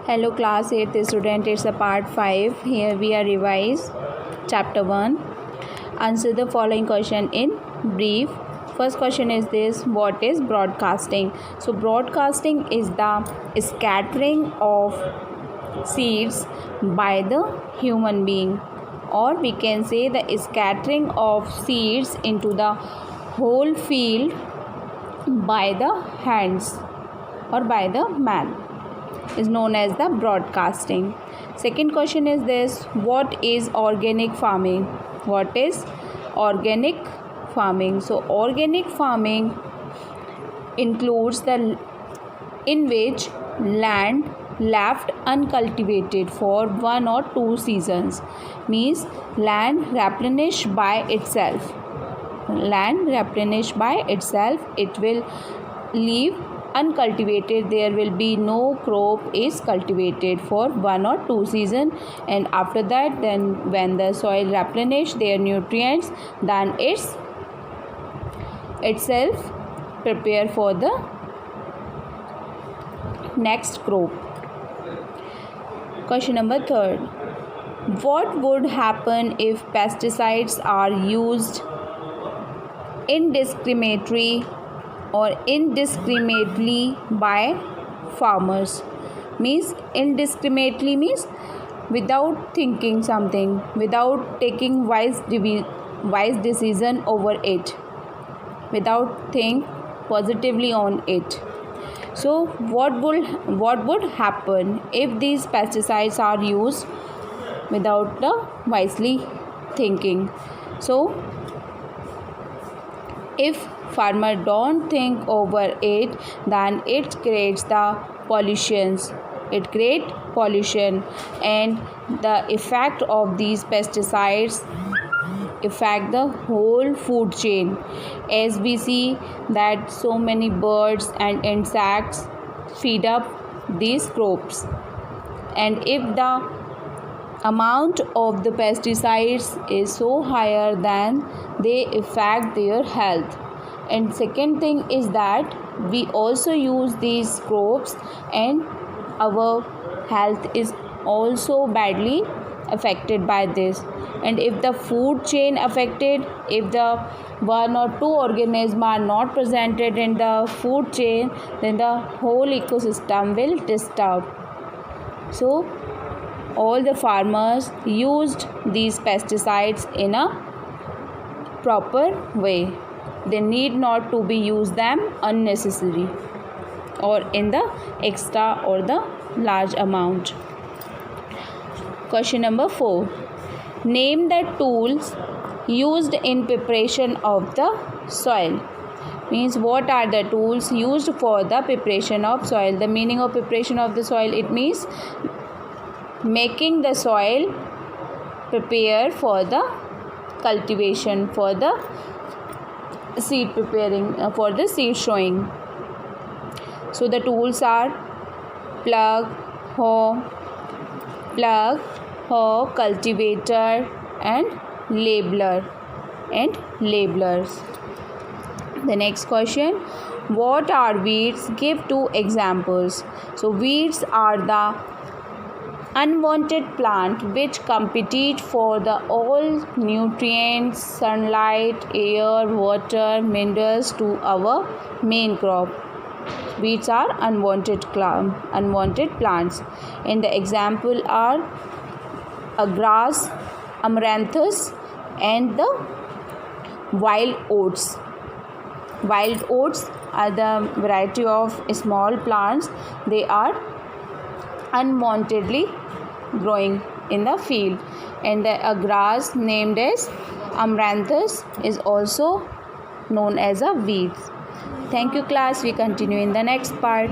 Hello class 8th student, it's a part 5. Here we are revise chapter 1. Answer the following question in brief. First question is this: what is broadcasting? So broadcasting is the scattering of seeds by the human being, or we can say the scattering of seeds into the whole field by the hands or by the man is known as the broadcasting. Second question is this: what is organic farming? What is organic farming? So organic farming includes the in which land left uncultivated for 1 or 2 seasons, means land replenished by itself. It will leave uncultivated. There will be no crop is cultivated for 1 or 2 season, and after that, then when the soil replenish their nutrients, then itself prepare for the next crop. Question number 3: what would happen if pesticides are used indiscriminately by farmers? Means indiscriminately means without thinking something, without taking wise decision over it, without think positively on it. So what would happen if these pesticides are used without the wisely thinking? So if farmer don't think over it, then it creates pollution, and the effect of these pesticides affect the whole food chain, as we see that so many birds and insects feed up these crops, and if the amount of the pesticides is so higher, then they affect their health. And second thing is that we also use these crops, and our health is also badly affected by this. And if the food chain affected, if the 1 or 2 organisms are not presented in the food chain, then the whole ecosystem will disturb. So all the farmers used these pesticides in a proper way. They need not to be used them unnecessary or in the extra or the large amount. Question number 4: name the tools used in preparation of the soil. Means what are the tools used for the preparation of soil? The meaning of preparation of the soil, it means making the soil prepare for the cultivation, for the seed preparing, for the seed sowing. So the tools are plug, hoe, cultivator, and labelers. The next question: what are weeds? Give 2 examples. So weeds are the unwanted plant which compete for the all nutrients, sunlight, air, water, minerals to our main crop. Weeds are unwanted plants, and the example are a grass, amaranthus, and the wild oats. Wild oats are the variety of small plants. They are unwantedly growing in the field, and a grass named as amaranthus is also known as a weed. Thank you class. We continue in the next part.